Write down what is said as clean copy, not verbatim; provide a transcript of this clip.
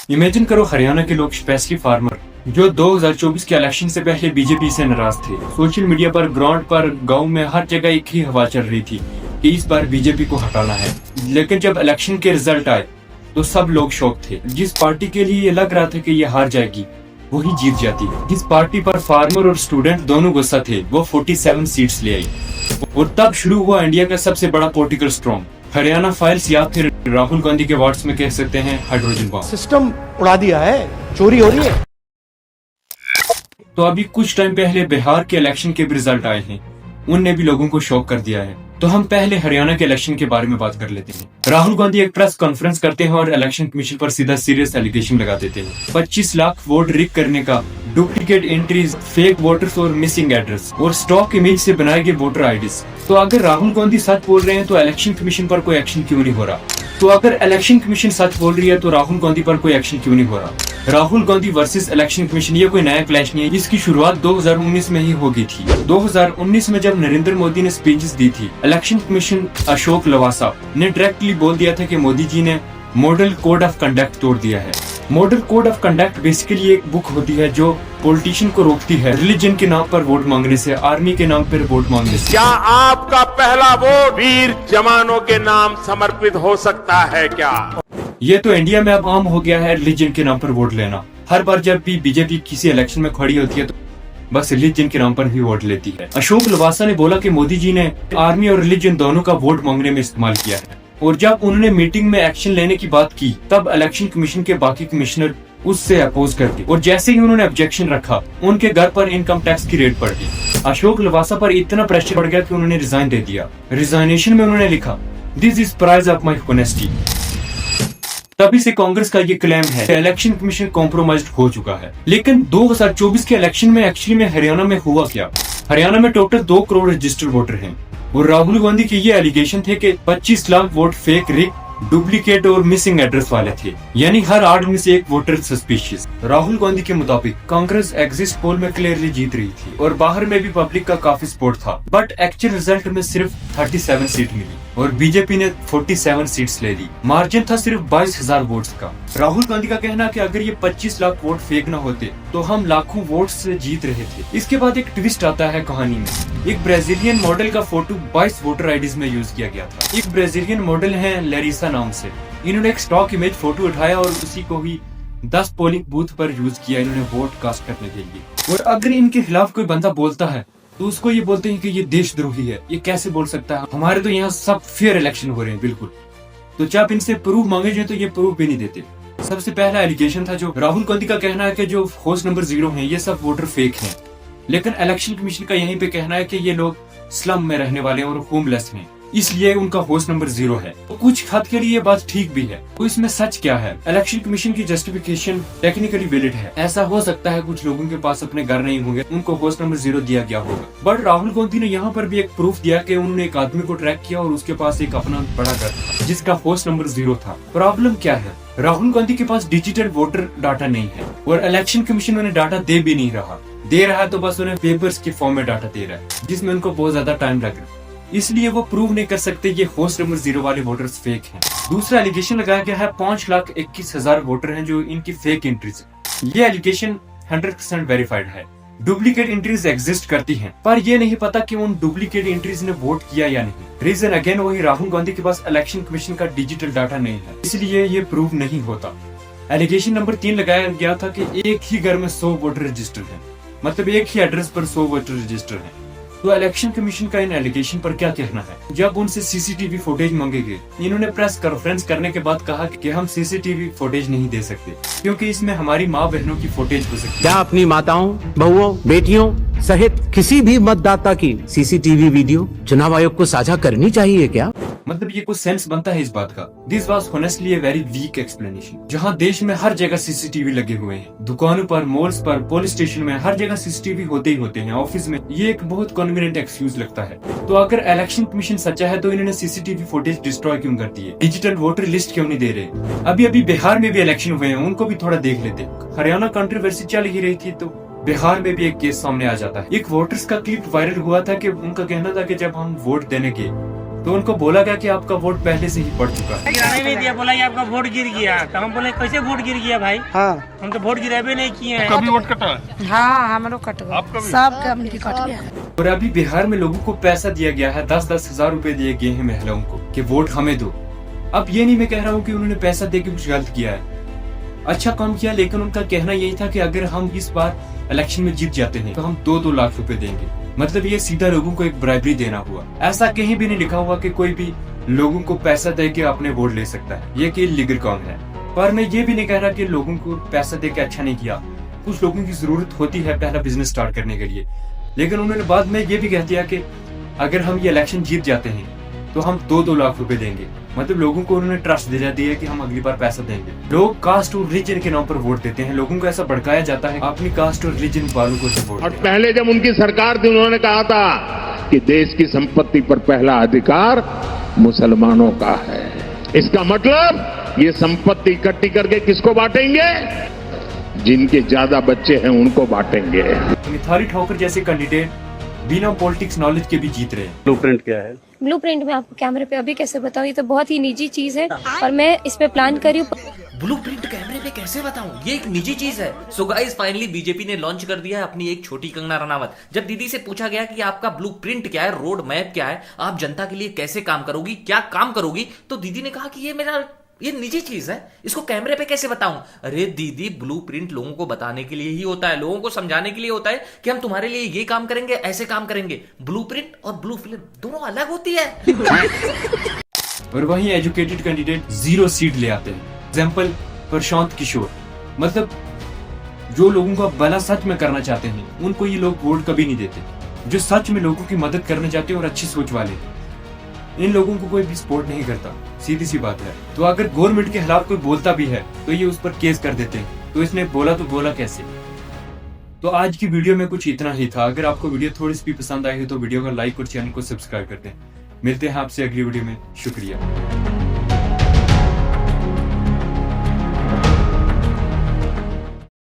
Imagine करो हरियाणा के लोग, स्पेशली फार्मर, जो 2024 के इलेक्शन से पहले बीजेपी से नाराज थे। सोशल मीडिया पर, ग्राउंड पर, गांव में हर जगह एक ही हवा चल रही थी कि इस बार बीजेपी को हटाना है। लेकिन जब इलेक्शन के रिजल्ट आए तो सब लोग शॉक थे। जिस पार्टी के लिए ये लग रहा था कि ये हार जाएगी, वही जीत जाती। जिस पार्टी पर फार्मर और स्टूडेंट दोनों गुस्सा थे, वो 47 सीट्स ले आई। और तब शुरू हुआ इंडिया का सबसे बड़ा पॉलिटिकल स्ट्रॉम, हरियाणा फाइल्स, या फिर राहुल गांधी के वर्ड्स में कह सकते हैं हाइड्रोजन बम। सिस्टम उड़ा दिया है, चोरी हो रही है। तो अभी कुछ टाइम पहले बिहार के इलेक्शन के भी रिजल्ट आए हैं, उनने भी लोगों को शॉक कर दिया है। तो हम पहले हरियाणा के इलेक्शन के बारे में बात कर लेते हैं। राहुल गांधी एक प्रेस कॉन्फ्रेंस करते हैं और इलेक्शन कमीशन पर सीधा सीरियस एलिगेशन लगा देते हैं। 25 लाख वोट रिग करने का, डुप्लीकेट एंट्रीज, फेक वोटर्स और मिसिंग एड्रेस और स्टॉक इमेज से बनाए गए वोटर आईडीज। तो अगर राहुल गांधी सच बोल रहे हैं तो इलेक्शन कमीशन पर कोई एक्शन क्यों नहीं हो रहा? तो अगर इलेक्शन कमीशन सच बोल रही है तो राहुल गांधी पर कोई एक्शन क्यों नहीं हो रहा? Rahul Gandhi versus election commission, ये कोई नया क्लैश नहीं है। इसकी शुरुआत 2019 में ही हो गई थी। 2019 में जब नरेंद्र मोदी ने स्पीचेस दी थी, इलेक्शन कमीशन अशोक लवासा ने डायरेक्टली बोल दिया था कि मोदी जी ने मॉडल कोड ऑफ कंडक्ट तोड़ दिया है। Model code of conduct basically एक बुक होती है जो पॉलिटिशियन को रोकती है रिलीजन के नाम पर वोट मांगने से, आर्मी के नाम पर वोट मांगने से। क्या आपका पहला वोट वीर जवानों के नाम समर्पित हो सकता है क्या? ये तो इंडिया में अब आम हो गया है रिलीजन के नाम पर वोट लेना। हर बार जब भी बीजेपी किसी इलेक्शन में खड़ी होती है तो बस रिलीजन के नाम पर ही वोट लेती है। अशोक लवासा ने बोला कि मोदी जी ने आर्मी और रिलीजन दोनों का वोट मांगने में इस्तेमाल किया है। और जब उन्होंने मीटिंग में एक्शन लेने की बात की, तब इलेक्शन कमीशन के बाकी कमिश्नर उससे अपोज कर दिए। और जैसे ही उन्होंने ऑब्जेक्शन रखा, उनके घर पर इनकम टैक्स की रेड पड़ गई। अशोक लवासा पर इतना प्रेशर पड़ गया कि उन्होंने रिजाइन दे दिया। रिजाइनेशन में उन्होंने लिखा, this is price of my honesty. तभी से कांग्रेस का ये क्लेम है कि इलेक्शन कमीशन कॉम्प्रोमाइज्ड हो चुका है। लेकिन 2024 के इलेक्शन में एक्चुअली में हरियाणा में हुआ क्या? हरियाणा में टोटल 2 करोड़ रजिस्टर्ड वोटर हैं और राहुल गांधी के ये एलिगेशन थे कि 25 lakh vote fake, rig, duplicate और मिसिंग एड्रेस वाले थे। यानी हर 8 में से एक वोटर सस्पिशियस। राहुल गांधी के मुताबिक कांग्रेस एग्जिट पोल में क्लियरली जीत रही थी और बाहर में भी पब्लिक का काफी सपोर्ट था। बट एक्चुअल रिजल्ट में सिर्फ 37 सीट मिली और बीजेपी ने 47 सीट्स ले ली। मार्जिन था सिर्फ 22,000 वोट्स का। राहुल गांधी का कहना कि अगर ये 25 लाख वोट फेक न होते तो हम लाखों वोट से जीत रहे थे। इसके बाद एक ट्विस्ट आता है कहानी में। एक ब्राजीलियन मॉडल का फोटो 22 वोटर आईडीज में यूज किया गया था। एक ब्राजीलियन मॉडल है लैरिसा नाम से। इन्होंने एक स्टॉक इमेज फोटो उठाया और उसी को ही 10 पोलिंग बूथ पर यूज किया इन्होंने वोट कास्ट करने के लिए। और अगर इनके खिलाफ कोई बंदा बोलता है तो उसको ये बोलते हैं कि ये देशद्रोही है। ये कैसे बोल सकता है? हमारे तो यहाँ सब फेयर इलेक्शन हो रहे हैं बिल्कुल। तो जब इनसे प्रूफ मांगे जाए तो ये प्रूफ भी नहीं देते। सबसे पहला एलिगेशन था जो राहुल गांधी का कहना है कि जो हाउस नंबर 0 है ये सब वोटर फेक हैं। लेकिन इलेक्शन कमीशन का यहीं पे कहना है कि ये लोग स्लम में रहने वाले हैं और होमलेस हैं, इसलिए उनका हाउस नंबर 0 है। तो कुछ हद के लिए ये बात ठीक भी है। तो इसमें सच क्या है? इलेक्शन कमीशन की जस्टिफिकेशन टेक्निकली वैलिड है। ऐसा हो सकता है कुछ लोगों के पास अपने घर नहीं होंगे, उनको हाउस नंबर 0 दिया गया होगा। बट राहुल गांधी ने यहाँ पर भी एक प्रूफ दिया कि उन्होंने एक आदमी को ट्रैक किया और उसके पास एक अपना बड़ा घर था जिसका हाउस नंबर 0 था। प्रॉब्लम क्या है? राहुल गांधी के पास डिजिटल वोटर डाटा नहीं है और इलेक्शन कमीशन उन्हें डाटा दे भी नहीं रहा। दे रहा है तो बस उन्हें पेपर्स के फॉर्म में डाटा दे रहा है जिसमें उनको बहुत ज्यादा टाइम लग रहा है। इसलिए वो प्रूव नहीं कर सकते ये हाउस नंबर 0 वाले वोटर्स फेक हैं। दूसरा एलिगेशन लगाया गया है 5,21,000 वोटर हैं जो इनकी फेक एंट्रीज। ये एलिगेशन 100% वेरीफाइड है। डुप्लीकेट एंट्रीज एग्जिस्ट करती हैं, पर ये नहीं पता कि उन डुप्लीकेट एंट्रीज ने वोट किया या नहीं। रीजन अगेन वही, राहुल गांधी के पास इलेक्शन कमीशन का डिजिटल डाटा नहीं है, इसलिए ये प्रूव नहीं होता। एलिगेशन नंबर 3 लगाया गया था कि एक ही घर में 100 वोटर रजिस्टर हैं, मतलब एक ही एड्रेस पर 100 वोटर रजिस्टर हैं। तो इलेक्शन कमीशन का इन एलिगेशन पर क्या कहना है? जब उनसे सीसीटीवी फुटेज मांगेंगे, इन्होंने प्रेस कॉन्फ्रेंस करने के बाद कहा कि हम सीसीटीवी फुटेज नहीं दे सकते क्योंकि इसमें हमारी माँ बहनों की फुटेज हो सकती है। क्या अपनी माताओं, बहुओं, बेटियों सहित किसी भी मतदाता की सीसीटीवी वीडियो चुनाव आयोग को साझा करनी चाहिए क्या? मतलब ये कुछ सेंस बनता है इस बात का? This was honestly a very weak explanation. जहाँ देश में हर जगह सीसीटीवी लगे हुए हैं, दुकानों पर, मॉल्स पर, पुलिस स्टेशन में, हर जगह सीसीटीवी होते ही होते हैं, ऑफिस में, ये एक बहुत कन्वीनियंट एक्सक्यूज लगता है। तो अगर इलेक्शन कमीशन सच्चा है तो इन्होंने सीसीटीवी फुटेज डिस्ट्रॉय क्यों कर दी है? डिजिटल वोटर लिस्ट क्यों नहीं दे रहे? अभी अभी बिहार में भी इलेक्शन हुए हैं, उनको भी थोड़ा देख लेते। हरियाणा कंट्रोवर्सी चल ही रही थी तो बिहार में भी एक केस सामने आ जाता है। एक वोटर्स का क्लिप वायरल हुआ था कि उनका कहना था कि जब हम वोट देने गए तो उनको बोला गया कि आपका वोट पहले से ही पड़ चुका है। गिराने नहीं दिया, बोला ये आपका वोट गिर गया। तो हम बोले कैसे वोट गिर गया भाई? हाँ हम तो वोट गिराबे नहीं किए हैं। कभी वोट कटा है? हाँ हमारो कट गया, सब कम की कट गया। और अभी बिहार में लोगों को पैसा दिया गया है, 10-10 हजार रुपए दिए गए हैं महिलाओं को कि वोट हमें दो। अब ये नहीं मैं कह रहा हूँ कि उन्होंने पैसा दे के कुछ गलत किया है, अच्छा काम किया, लेकिन उनका कहना यही था कि अगर हम इस बार इलेक्शन में जीत जाते हैं तो हम 2-2 लाख रुपए देंगे। मतलब ये सीधा लोगों को एक ब्राइबरी देना हुआ। ऐसा कहीं भी नहीं लिखा हुआ कि कोई भी लोगों को पैसा दे के अपने वोट ले सकता है, ये कि लीगल काम है। पर मैं ये भी नहीं कह रहा कि लोगों को पैसा दे के अच्छा नहीं किया। कुछ लोगों की जरूरत होती है पहला बिजनेस स्टार्ट करने के लिए, लेकिन उन्होंने बाद में ये भी कह दिया कि अगर हम ये इलेक्शन जीत जाते हैं तो हम 2-2 लाख रुपए देंगे। मतलब लोगों को उन्होंने ट्रस्ट दिला दिया कि हम अगली बार पैसा देंगे। लोग कास्ट और रिलीजन के नाम पर वोट देते हैं, लोगों को ऐसा भड़काया जाता है अपनी कास्ट और रिलीजन वालों को वोट। और पहले जब उनकी सरकार थी उन्होंने कहा था कि देश की संपत्ति पर पहला अधिकार मुसलमानों का है। इसका मतलब ये संपत्ति इकट्ठी करके किसको बांटेंगे? जिनके ज्यादा बच्चे हैं उनको बांटेंगे। मिताली ठाकुर जैसे कैंडिडेट बिना पॉलिटिक्स नॉलेज के भी जीत रहे हैं। ब्लूप्रिंट क्या है? ब्लूप्रिंट में आपको कैमरे पे अभी कैसे बताऊं, ये तो बहुत ही निजी चीज है और मैं इस पे प्लान कर रही हूँ। ब्लूप्रिंट कैमरे पे कैसे बताऊं, ये एक निजी चीज है। सो गाइस फाइनली बीजेपी ने लॉन्च कर दिया है अपनी एक छोटी कंगना रनावत। जब दीदी से पूछा गया कि आपका ब्लूप्रिंट क्या है, रोड मैप क्या है, आप जनता के लिए कैसे काम करोगी, क्या काम करोगी, तो दीदी ने कहा कि ये निजी चीज है, इसको कैमरे पे कैसे बताऊं। अरे दीदी, ब्लूप्रिंट लोगों को बताने के लिए ही होता है, लोगों को समझाने के लिए होता है कि हम तुम्हारे लिए ये काम करेंगे, ऐसे काम करेंगे। ब्लूप्रिंट और ब्लू फिल्म दोनों अलग होती है। और वहीं एजुकेटेड कैंडिडेट 0 सीट ले आते हैं। एग्जाम्पल प्रशांत किशोर, मतलब जो लोगों का भला सच में करना चाहते हैं उनको ये लोग वोट कभी नहीं देते। जो सच में लोगों की मदद करना चाहते हैं और अच्छी सोच वाले, इन लोगों को कोई भी सपोर्ट नहीं करता, सीधी सी बात है। तो अगर गवर्नमेंट के खिलाफ कोई बोलता भी है तो ये उस पर केस कर देते हैं। तो इसने बोला तो बोला कैसे। तो आज की वीडियो में कुछ इतना ही था। अगर आपको वीडियो थोड़ी सी भी पसंद आई है तो वीडियो को लाइक और चैनल को सब्सक्राइब कर दें। मिलते हैं आपसे अगली वीडियो में। शुक्रिया।